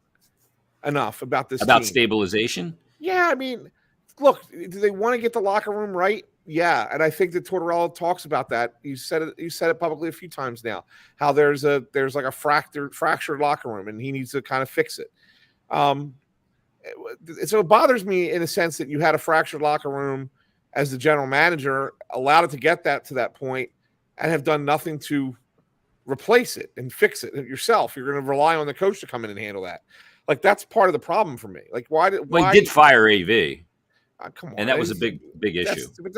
[SPEAKER 2] enough about this
[SPEAKER 1] about
[SPEAKER 2] team.
[SPEAKER 1] Stabilization.
[SPEAKER 2] Yeah, I mean, look, do they want to get the locker room right? Yeah, and I think that Tortorella talks about that. You said it publicly a few times now. How there's like a fractured locker room, and he needs to kind of fix it. So it bothers me in a sense that you had a fractured locker room as the general manager, allowed it to get to that point, and have done nothing to replace it and fix it yourself. You're going to rely on the coach to come in and handle that. Like, that's part of the problem for me. Like, why
[SPEAKER 1] he did fire AV?
[SPEAKER 2] Come on,
[SPEAKER 1] and that was a big issue.
[SPEAKER 2] But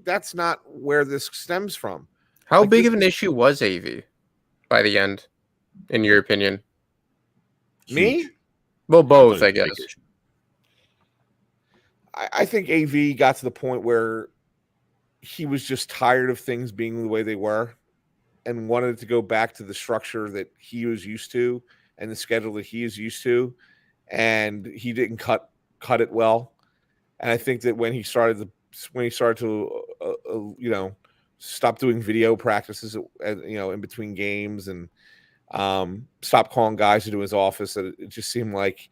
[SPEAKER 2] that's not where this stems from.
[SPEAKER 3] How big of an issue was AV by the end, in your opinion?
[SPEAKER 2] Me?
[SPEAKER 3] Well, both, I guess.
[SPEAKER 2] I think AV got to the point where he was just tired of things being the way they were and wanted to go back to the structure that he was used to and the schedule that he is used to. And he didn't cut it well. And I think that when he started to stop doing video practices, in between games, and stop calling guys into his office, it just seemed like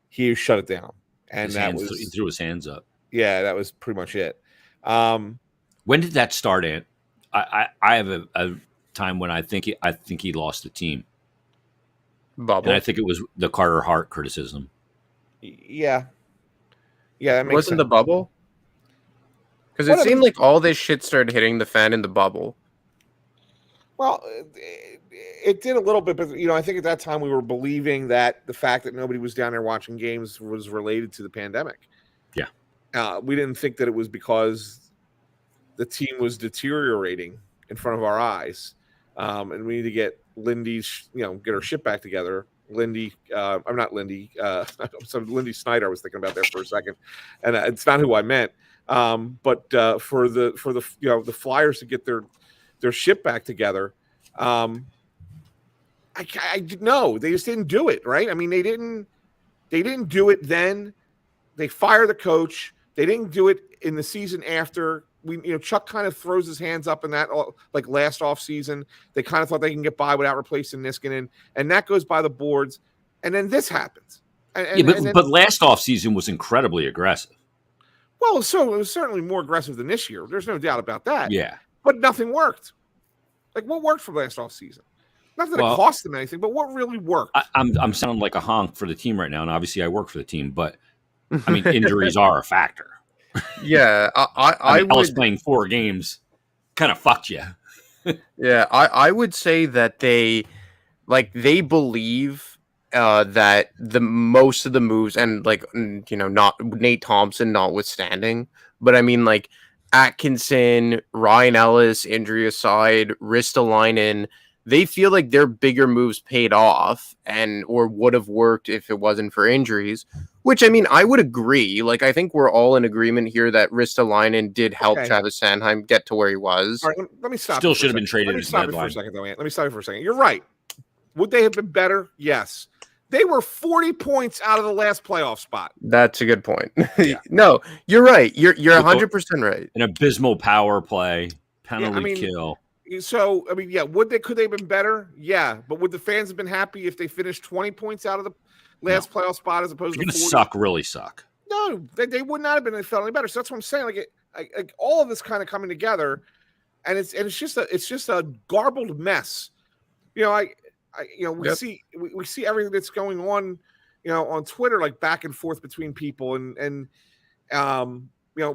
[SPEAKER 2] he shut it down. And he
[SPEAKER 1] threw his hands up.
[SPEAKER 2] Yeah, that was pretty much it.
[SPEAKER 1] When did that start, Ant? I have a time when I think he lost the team.
[SPEAKER 3] Bubble.
[SPEAKER 1] And I think it was the Carter Hart criticism.
[SPEAKER 2] Yeah, that makes
[SPEAKER 3] Wasn't
[SPEAKER 2] sense.
[SPEAKER 3] The bubble? Because it seemed like all this shit started hitting the fan in the bubble.
[SPEAKER 2] Well, it did a little bit, but I think at that time we were believing that the fact that nobody was down there watching games was related to the pandemic. Yeah, we didn't think that it was because the team was deteriorating in front of our eyes, and we need to get Lindy's, get her shit back together. Lindy, I'm not Lindy. So Lindy Snyder I was thinking about there for a second, and it's not who I meant. But for the Flyers to get their shit back together, I no, they just didn't do it right. I mean, they didn't do it then, they fire the coach. They didn't do it in the season after. Chuck kind of throws his hands up in that, like last offseason. They kind of thought they can get by without replacing Niskanen, and that goes by the boards. And then this happens.
[SPEAKER 1] But last offseason was incredibly aggressive.
[SPEAKER 2] Well, so it was certainly more aggressive than this year. There's no doubt about that.
[SPEAKER 1] Yeah.
[SPEAKER 2] But nothing worked. Like, what worked for last offseason? Not that it cost them anything, but what really worked?
[SPEAKER 1] I'm sounding like a honk for the team right now, and obviously I work for the team, but I mean, injuries are a factor.
[SPEAKER 3] Yeah, I
[SPEAKER 1] was playing 4 games, kind of fucked you.
[SPEAKER 3] Yeah, I would say that they believe that the most of the moves, and not Nate Thompson notwithstanding, but I mean like Atkinson, Ryan Ellis, injury aside, Ristolainen, they feel like their bigger moves paid off or would have worked if it wasn't for injuries. Which, I mean, I would agree. Like, I think we're all in agreement here that Ristolainen did help Travis Sanheim get to where he was.
[SPEAKER 2] All right, let me stop.
[SPEAKER 1] Still should have been traded.
[SPEAKER 2] Let me stop you for a second, though, Ant. Let me stop you for a second. You're right. Would they have been better? Yes. They were 40 points out of the last playoff spot.
[SPEAKER 3] That's a good point.
[SPEAKER 1] Yeah.
[SPEAKER 3] No, you're right. You're 100% right.
[SPEAKER 1] An abysmal power play, penalty kill.
[SPEAKER 2] So, I mean, yeah, could they have been better? Yeah. But would the fans have been happy if they finished 20 points out of the last playoff spot as opposed to 40?
[SPEAKER 1] Really suck.
[SPEAKER 2] No, they would not have been. They felt any better. So that's what I'm saying. Like all of this kind of coming together, and it's just a garbled mess. We see everything that's going on, on Twitter, like back and forth between people and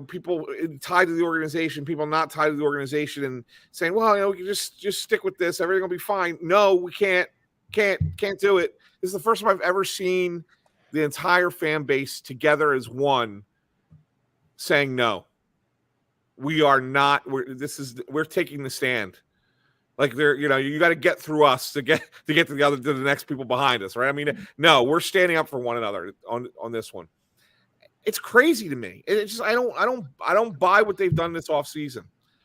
[SPEAKER 2] people tied to the organization, people not tied to the organization, and saying, well, we can just stick with this. Everything will be fine. No, we can't do it. This is the first time I've ever seen the entire fan base together as one saying no. We are not. We're taking the stand. Like you got to get through us to get to the next people behind us, right? I mean, no, we're standing up for one another on this one. It's crazy to me. It's just I don't buy what they've done this offseason.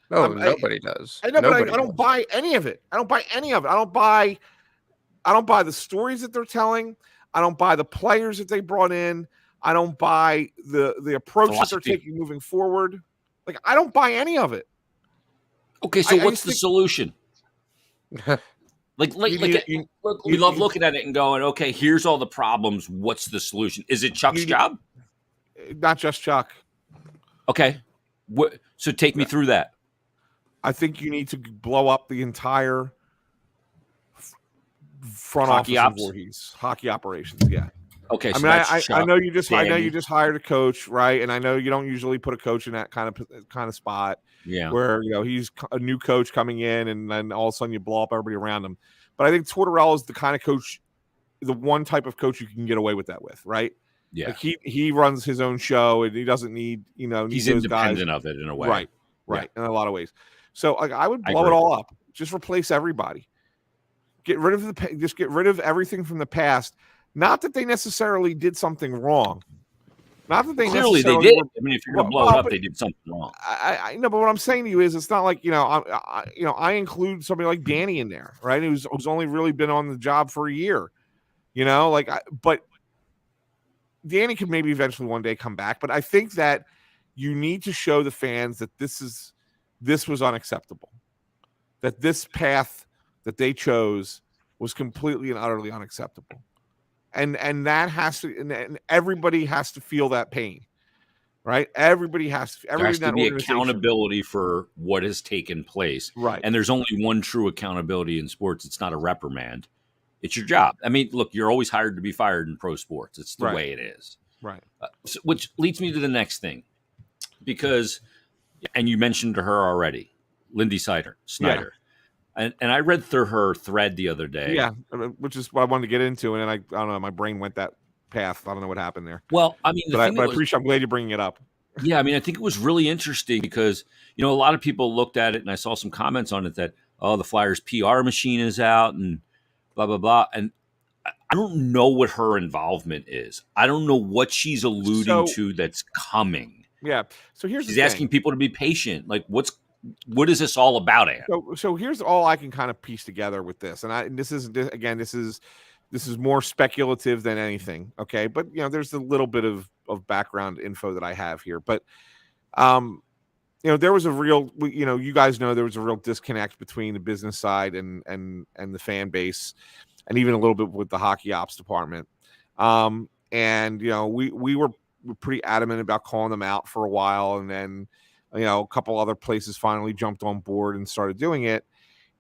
[SPEAKER 3] No, nobody does.
[SPEAKER 2] I know, but I don't buy any of it. I don't buy any of it. I don't buy the stories that they're telling. I don't buy the players that they brought in. I don't buy the approach that they're taking moving forward. Like, I don't buy any of it.
[SPEAKER 1] Okay, so what's the solution? We love looking at it and going, okay, here's all the problems. What's the solution? Is it Chuck's job?
[SPEAKER 2] Not just Chuck.
[SPEAKER 1] Okay. So take me through that.
[SPEAKER 2] I think you need to blow up the entire front office of Voorhees hockey operations. Yeah.
[SPEAKER 1] Okay. So
[SPEAKER 2] I know you just hired a coach, right? And I know you don't usually put a coach in that kind of spot.
[SPEAKER 1] Yeah.
[SPEAKER 2] Where he's a new coach coming in, and then all of a sudden you blow up everybody around him. But I think Tortorella is the kind of coach, the one type of coach you can get away with that with, right?
[SPEAKER 1] Yeah.
[SPEAKER 2] Like he runs his own show, and he doesn't need
[SPEAKER 1] he's independent of it in a way.
[SPEAKER 2] Right. Yeah. In a lot of ways. So I would blow it all up. Just replace everybody. Get rid of everything from the past. Not that they necessarily did something wrong. Not that they
[SPEAKER 1] clearly they did. I mean, if you're going to blow it up, they did something wrong.
[SPEAKER 2] I know, but what I'm saying to you is, it's not like I include somebody like Danny in there, right? Who's only really been on the job for a year, but Danny could maybe eventually one day come back. But I think that you need to show the fans that this was unacceptable, that this path that they chose was completely and utterly unacceptable. And that has to, and everybody has to feel that pain, right? Everybody has to.
[SPEAKER 1] There has to be accountability for what has taken place,
[SPEAKER 2] right?
[SPEAKER 1] And there's only one true accountability in sports. It's not a reprimand; it's your job. I mean, look, you're always hired to be fired in pro sports. It's the way it is,
[SPEAKER 2] right?
[SPEAKER 1] Which leads me to the next thing, because, and you mentioned to her already, Lindy Snyder. Yeah. And I read through her thread the other day.
[SPEAKER 2] Yeah, which is what I wanted to get into, and then I don't know, my brain went that path. I don't know what happened there.
[SPEAKER 1] Well, I mean,
[SPEAKER 2] I'm glad you're bringing it up.
[SPEAKER 1] Yeah, I mean, I think it was really interesting because, a lot of people looked at it, and I saw some comments on it that, the Flyers PR machine is out and blah, blah, blah. And I don't know what her involvement is. I don't know what she's alluding to that's coming.
[SPEAKER 2] Yeah. So
[SPEAKER 1] she's asking people to be patient. Like, what is this all about, Ann?
[SPEAKER 2] So here's all I can kind of piece together with this, and this is This is more speculative than anything. Okay. But, there's a little bit of background info that I have here. But, there was a real, you guys know there was a real disconnect between the business side and the fan base, and even a little bit with the hockey ops department. And, we were pretty adamant about calling them out for a while. And then, a couple other places finally jumped on board and started doing it.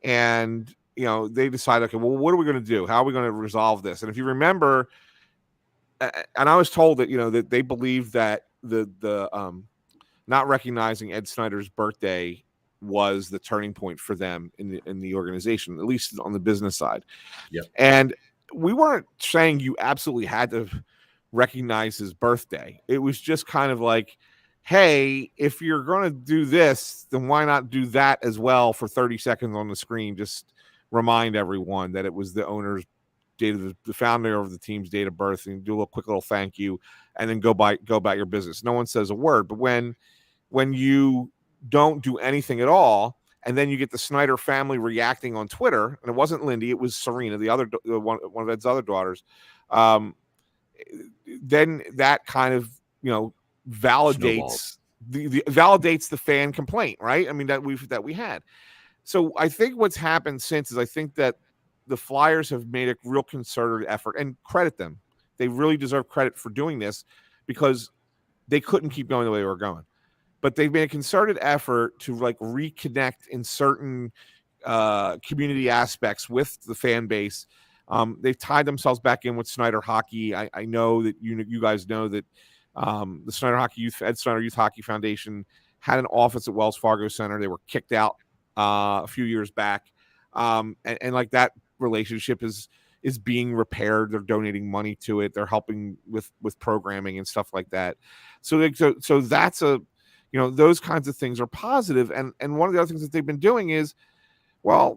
[SPEAKER 2] And, they decided, okay, well, what are we going to do? How are we going to resolve this? And if you remember, and I was told that, that they believe that the not recognizing Ed Snyder's birthday was the turning point for them in the organization, at least on the business side.
[SPEAKER 1] Yep.
[SPEAKER 2] And we weren't saying you absolutely had to recognize his birthday. It was just kind of like, hey, if you're going to do this, then why not do that as well for 30 seconds on the screen? Just remind everyone that it was the owner's date of the founder of the team's date of birth, and do a quick little thank you, and then go about your business. No one says a word. But when you don't do anything at all, and then you get the Snyder family reacting on Twitter, and it wasn't Lindy, it was Serena, the other one of Ed's other daughters, then that kind of validates validates the fan complaint, right? I mean, that we had. So I think what's happened since is I think that the Flyers have made a real concerted effort, and credit them. They really deserve credit for doing this, because they couldn't keep going the way they were going. But they've made a concerted effort to reconnect in certain community aspects with the fan base. They've tied themselves back in with Snyder Hockey. I know that you guys know that the Snyder Hockey Ed Snyder Youth Hockey Foundation had an office at Wells Fargo Center. They were kicked out a few years back, and that relationship is being repaired. They're donating money to it. They're helping with programming and stuff like that. So that's those kinds of things are positive. And one of the other things that they've been doing is,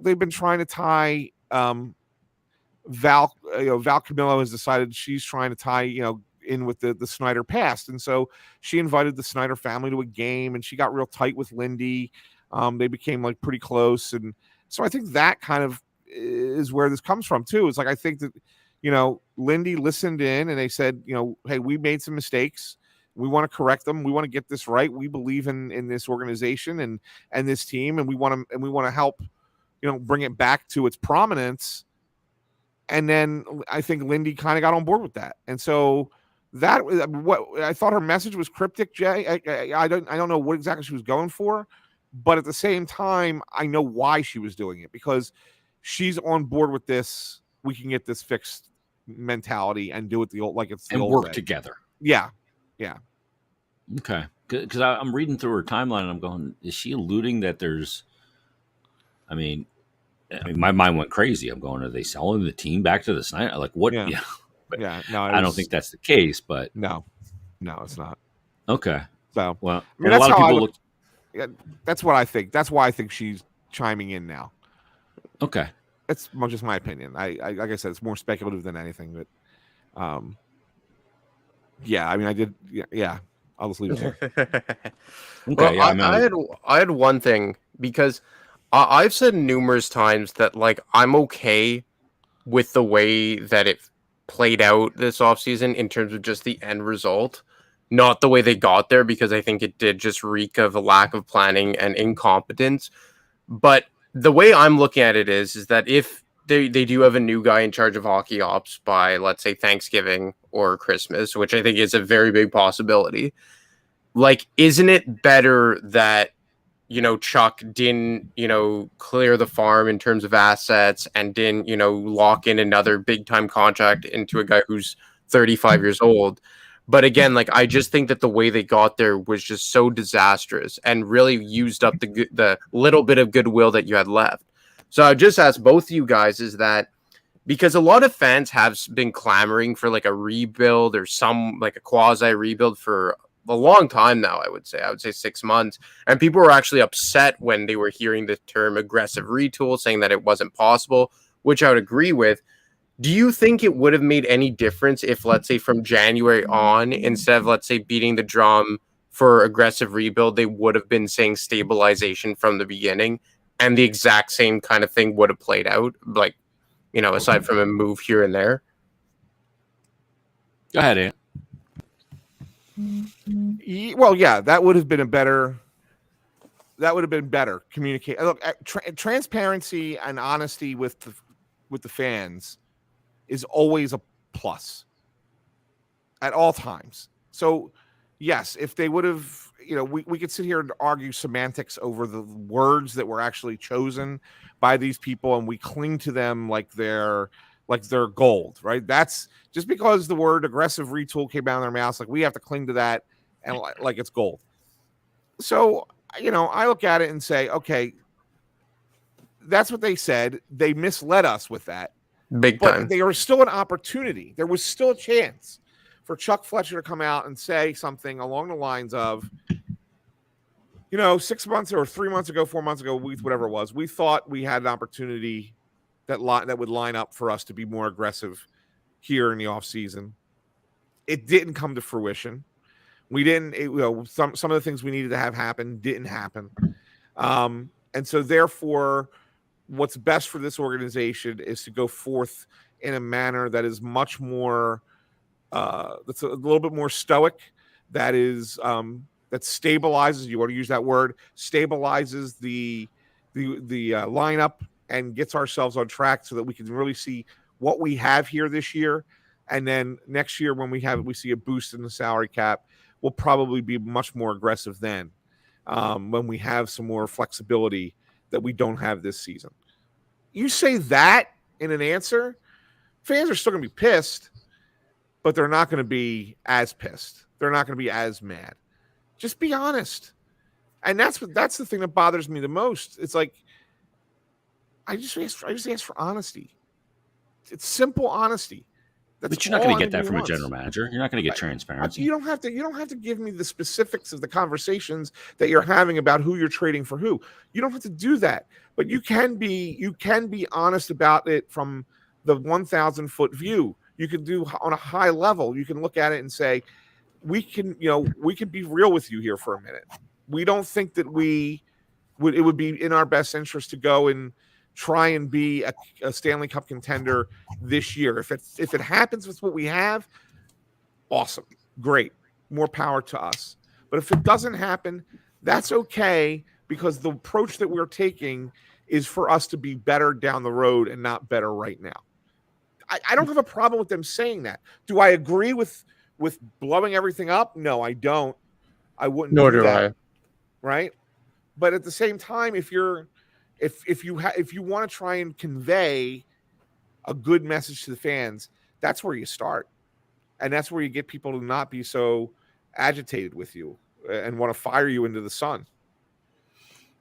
[SPEAKER 2] they've been trying to tie Val Camillo has decided she's trying to tie in with the Snyder past, and so she invited the Snyder family to a game, and she got real tight with Lindy. They became pretty close, and so I think that kind of is where this comes from too. It's I think that Lindy listened in, and they said, hey, we made some mistakes. We want to correct them. We want to get this right. We believe in this organization and this team, and we want to help bring it back to its prominence. And then I think Lindy kind of got on board with that, and so that what I thought her message was cryptic. Jay, I don't know what exactly she was going for, but at the same time, I know why she was doing it, because she's on board with this. We can get this fixed mentality and do it the old
[SPEAKER 1] work
[SPEAKER 2] way.
[SPEAKER 1] Together.
[SPEAKER 2] Yeah.
[SPEAKER 1] Okay, because I'm reading through her timeline and I'm going, is she alluding that there's? I mean, my mind went crazy. I'm going, are they selling the team back to the Snyder? What?
[SPEAKER 2] Yeah. No,
[SPEAKER 1] I don't think that's the case, but
[SPEAKER 2] no, it's not.
[SPEAKER 1] Okay.
[SPEAKER 2] So,
[SPEAKER 1] well,
[SPEAKER 2] a lot of people yeah, that's what I think. That's why I think she's chiming in now.
[SPEAKER 1] Okay.
[SPEAKER 2] That's just my opinion. I like I said, it's more speculative than anything, but yeah, I mean, I did. Yeah. I'll just leave it there.
[SPEAKER 3] Okay. Well, I had one thing, because I've said numerous times that I'm okay with the way that it played out this offseason in terms of just the end result, not the way they got there, because I think it did just reek of a lack of planning and incompetence. But the way I'm looking at it is that if they do have a new guy in charge of hockey ops by, let's say, Thanksgiving or Christmas, which I think is a very big possibility, isn't it better that Chuck didn't, clear the farm in terms of assets and didn't, lock in another big time contract into a guy who's 35 years old. But again, I just think that the way they got there was just so disastrous and really used up the little bit of goodwill that you had left. So I just asked both of you guys, is that because a lot of fans have been clamoring for a rebuild or some a quasi rebuild for a long time now, I would say 6 months. And people were actually upset when they were hearing the term aggressive retool, saying that it wasn't possible, which I would agree with. Do you think it would have made any difference if, let's say, from January on, instead of, let's say, beating the drum for aggressive rebuild, they would have been saying stabilization from the beginning, and the exact same kind of thing would have played out? aside from a move here and there.
[SPEAKER 1] Go ahead, Ant.
[SPEAKER 2] Well, yeah, that would have been better communicate. Look, transparency and honesty with the fans is always a plus at all times. So, yes, if they would have, we could sit here and argue semantics over the words that were actually chosen by these people, and we cling to them like they're gold, right? That's just because the word aggressive retool came out of their mouths, like we have to cling to that and like it's gold. So, I look at it and say, okay, that's what they said. They misled us with that.
[SPEAKER 3] Big time.
[SPEAKER 2] But there was still an opportunity. There was still a chance for Chuck Fletcher to come out and say something along the lines of, 6 months or 3 months ago, 4 months ago, whatever it was, we thought we had an opportunity that would line up for us to be more aggressive here in the offseason. It didn't come to fruition. We didn't, some of the things we needed to have happen didn't happen. And so therefore, what's best for this organization is to go forth in a manner that is much more, that's a little bit more stoic, that is, that stabilizes, you want to use that word, stabilizes the lineup and gets ourselves on track so that we can really see what we have here this year. And then next year when we see a boost in the salary cap, we'll probably be much more aggressive then, when we have some more flexibility that we don't have this season. You say that in an answer, fans are still going to be pissed, but they're not going to be as pissed. They're not going to be as mad. Just be honest. And that's the thing that bothers me the most. It's like, I just ask for honesty. It's simple honesty.
[SPEAKER 1] But you're not going to get that from a general manager. You're not going to get transparency.
[SPEAKER 2] You don't have to give me the specifics of the conversations that you're having about who you're trading for who. You don't have to do that. But you can be honest about it from the 1,000-foot view. You can do on a high level. You can look at it and say, we can be real with you here for a minute. We don't think that it would be in our best interest to go and try and be a Stanley Cup contender this year. If it happens with what we have, awesome, great, more power to us. But if it doesn't happen, that's okay, because the approach that we're taking is for us to be better down the road and not better right now. I don't have a problem with them saying that. Do I agree with blowing everything up? No, I don't. I wouldn't.
[SPEAKER 3] Nor
[SPEAKER 2] do
[SPEAKER 3] do
[SPEAKER 2] that,
[SPEAKER 3] I.
[SPEAKER 2] right? But at the same time, if you want to try and convey a good message to the fans, that's where you start, and that's where you get people to not be so agitated with you and want to fire you into the sun.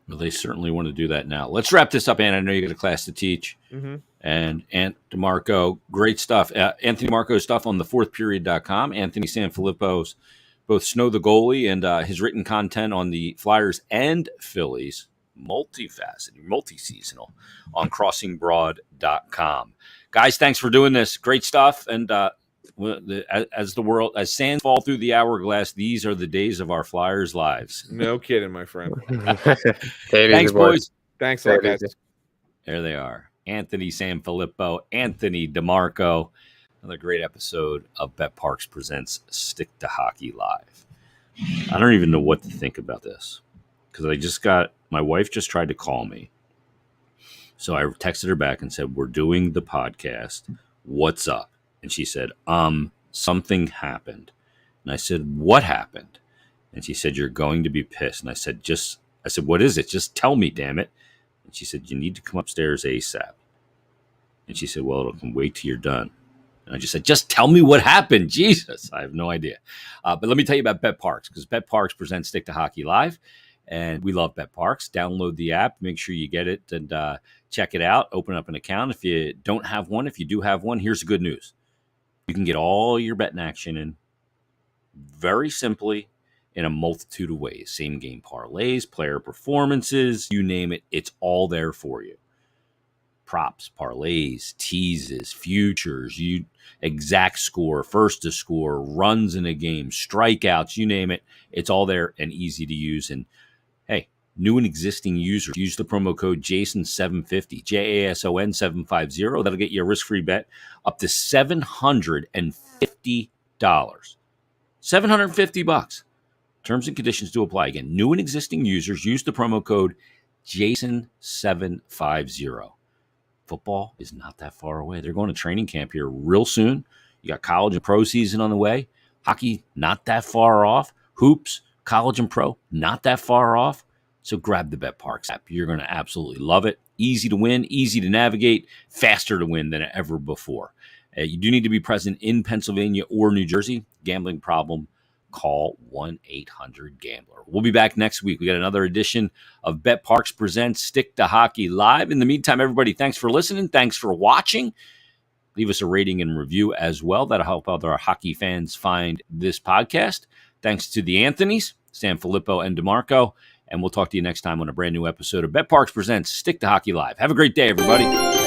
[SPEAKER 1] Well, they certainly want to do that now. Let's wrap this up, Ann. I know you got a class to teach.
[SPEAKER 2] Mm-hmm.
[SPEAKER 1] And DiMarco, great stuff. Anthony DiMarco's stuff on thefourthperiod.com. Anthony SanFilippo's both Snow the Goalie and his written content on the Flyers and Phillies, multifaceted, multi-seasonal, on crossingbroad.com. Guys, thanks for doing this. Great stuff. And as sands fall through the hourglass, these are the days of our Flyers' lives.
[SPEAKER 2] No kidding, my friend.
[SPEAKER 1] Thanks, boys.
[SPEAKER 2] Thanks a lot, guys.
[SPEAKER 1] There they are. Anthony SanFilippo, Anthony DiMarco. Another great episode of Bet Parks Presents Stick to Hockey Live. I don't even know what to think about this, because my wife just tried to call me. So I texted her back and said, we're doing the podcast. What's up? And she said, something happened. And I said, what happened? And she said, you're going to be pissed. And I said, what is it? Just tell me, damn it. And she said, you need to come upstairs ASAP. And she said, well, it'll wait till you're done. And I just said, just tell me what happened. Jesus, I have no idea. But let me tell you about Bet Parks, because Bet Parks presents Stick to Hockey Live. And we love Bet Parks. Download the app. Make sure you get it and check it out. Open up an account. If you don't have one, if you do have one, here's the good news. You can get all your betting action in very simply in a multitude of ways. Same game parlays, player performances, you name it. It's all there for you. Props, parlays, teases, futures, exact score, first to score, runs in a game, strikeouts, you name it. It's all there and easy to use. And hey, New and existing users, use the promo code JASON750, JASON 750. That'll get you a risk-free bet up to $750. $750. Terms and conditions do apply. Again, new and existing users, use the promo code JASON750. Football is not that far away. They're going to training camp here real soon. You got college and pro season on the way. Hockey, not that far off. Hoops, college and pro, not that far off. So grab the BetParx app. You're going to absolutely love it. Easy to win, easy to navigate, faster to win than ever before. You do need to be present in Pennsylvania or New Jersey. Gambling problem, call 1-800-GAMBLER. We'll be back next week. We got another edition of BetParx Presents Stick to Hockey Live. In the meantime, everybody, thanks for listening. Thanks for watching. Leave us a rating and review as well. That'll help other hockey fans find this podcast. Thanks to the Anthonys, SanFilippo and DiMarco. And we'll talk to you next time on a brand new episode of BetParx Presents Stick to Hockey Live. Have a great day, everybody.